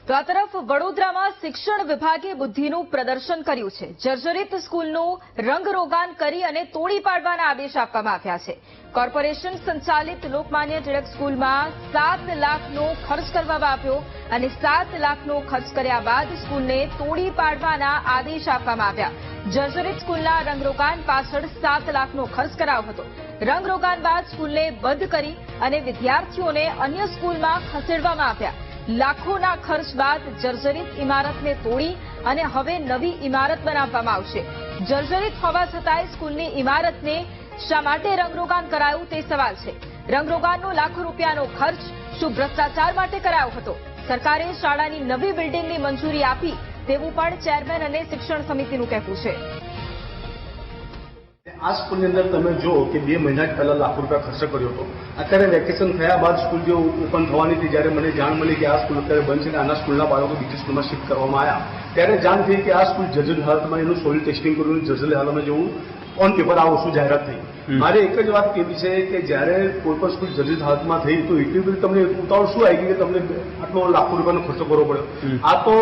તો આ તરફ વડોદરામાં શિક્ષણ વિભાગે બુદ્ધિનું પ્રદર્શન કર્યું છે। જર્જરિત સ્કૂલનું રંગરોગાન કરી અને તોડી પાડવાના આદેશ આપવામાં આવ્યા છે। કોર્પોરેશન સંચાલિત લોકમાન્ય ટિળક સ્કૂલમાં 7 લાખનો ખર્ચ કરવામાં આવ્યો અને 7 લાખનો ખર્ચ કર્યા બાદ સ્કૂલને તોડી પાડવાના આદેશ આપવામાં આવ્યા। જર્જરિત સ્કૂલના રંગરોગાન પાછળ 7 લાખનો ખર્ચ કરાયો હતો। રંગરોગાન બાદ સ્કૂલને બંધ કરી અને વિદ્યાર્થીઓને અન્ય સ્કૂલમાં ખસેડવામાં આવ્યા। લાખોના ખર્ચ બાદ જર્જરિત ઇમારતને તોડી અને હવે નવી ઇમારત બનાવવામાં આવશે। જર્જરિત હોવા છતાંય સ્કૂલની ઇમારતને શા માટે રંગરોગાન કરાયું તે સવાલ છે। રંગરોગાનનો લાખો રૂપિયાનો ખર્ચ શું ભ્રષ્ટાચાર માટે કરાયો હતો? સરકારે શાળાની નવી બિલ્ડિંગની મંજૂરી આપી તેવું પણ ચેરમેન અને શિક્ષણ સમિતિનું કહેવું છે। આ સ્કૂલની અંદર તમે જો કે 2 મહિના પહેલા લાખો રૂપિયા ખર્ચ કર્યો હતો। અત્યારે વેકેશન થયા બાદ સ્કૂલ જે ઓપન થવાની હતી, જ્યારે મને જાણ મળી કે આ સ્કૂલ અત્યારે બંધ છે અને આના સ્કૂલના બાળકો બીજી સ્કૂલમાં શિફ્ટ કરવામાં આવ્યા, ત્યારે જાણ થઈ કે આ સ્કૂલ જર્જરિત હાલતમાં એનું સોઇલ ટેસ્ટિંગ કર્યું, જર્જરિત હાલતમાં જેવું ઓન પેપર આ વસ્તુ જાહેરાત થઈ। મારે એક જ વાત કહેવી છે કે જ્યારે કોઈ પણ સ્કૂલ જર્જરિત હાલતમાં થઈ તો એટલી બધી તમને ઉતાવળ શું આવી ગઈ કે તમને આટલો લાખો રૂપિયાનો ખર્ચો કરવો પડ્યો? આ તો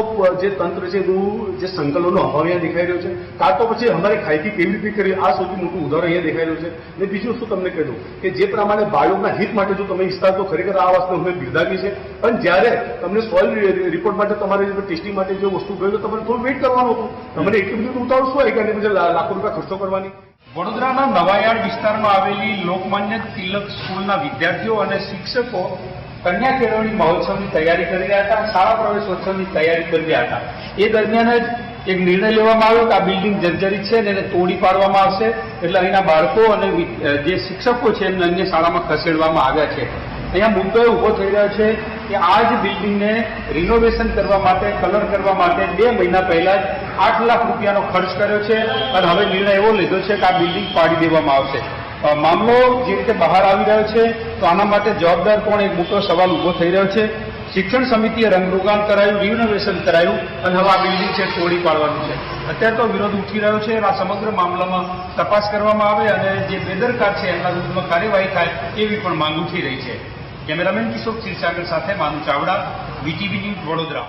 જે તંત્ર છે એનું જે સંકલનનો અભાવ અહીંયા દેખાઈ રહ્યો છે, કાં તો પછી અમારી ખાયકી કેવી રીતે કરી, આ સૌથી મોટું ઉદાહરણ અહીંયા દેખાઈ રહ્યું છે। અને બીજું શું તમને કહી દઉં કે જે પ્રમાણે બાળકોના હિત માટે જો તમે ઈચ્છતા તો ખરેખર આ વસ્તુ અમે બિરદાવી છે, પણ જ્યારે તમને સોઇલ રિપોર્ટ માટે તમારે ટેસ્ટિંગ માટે જે વસ્તુ ગયું તો તમારે થોડું વેઇટ કરવાનું હતું। તમને એટલી બધી ઉતાવળ શું આવી કે લાખો રૂપિયા ખર્ચો કરવાની? વડોદરાના નવાયાર્ડ વિસ્તારમાં આવેલી લોકમાન્ય તિલક સ્કૂલના વિદ્યાર્થીઓ અને શિક્ષકો કન્યા કેળવણી મહોત્સવની તૈયારી કરી રહ્યા હતા, શાળા પ્રવેશોત્સવની તૈયારી કરી રહ્યા હતા। એ દરમિયાન જ એક નિર્ણય લેવામાં આવ્યો કે આ બિલ્ડિંગ જર્જરિત છે અને એને તોડી પાડવામાં આવશે, એટલે અહીંના બાળકો અને જે શિક્ષકો છે એમને અન્ય શાળામાં ખસેડવામાં આવ્યા છે। અહીંયા મુદ્દો ઉભો થઈ રહ્યો છે કે આ જ બિલ્ડિંગને રિનોવેશન કરવા માટે, કલર કરવા માટે 2 મહિના પહેલા જ 8 લાખ રૂપિયાનો ખર્ચ કર્યો છે અને હવે નિર્ણય એવો લીધો છે કે આ બિલ્ડિંગ પાડી દેવામાં આવશે। મામલો જે રીતે બહાર આવી રહ્યો છે તો આના માટે જવાબદાર કોણ, એક મોટો સવાલ ઉભો થઈ રહ્યો છે। શિક્ષણ સમિતિએ રંગરોગાન કરાયું, રિનોવેશન કરાયું અને હવે આ બિલ્ડિંગ છે તોડી પાડવાનું છે। અત્યારે તો વિરોધ ઉઠી રહ્યો છે। આ સમગ્ર મામલામાં તપાસ કરવામાં આવે અને જે બેદરકાર છે એમના વિરુદ્ધમાં કાર્યવાહી થાય એવી પણ માંગ ઉઠી રહી છે। કેમેરામેન કિશોર ક્ષીરસાગર સાથે માનુ ચાવડા, વીટીવી ન્યૂઝ, વડોદરા।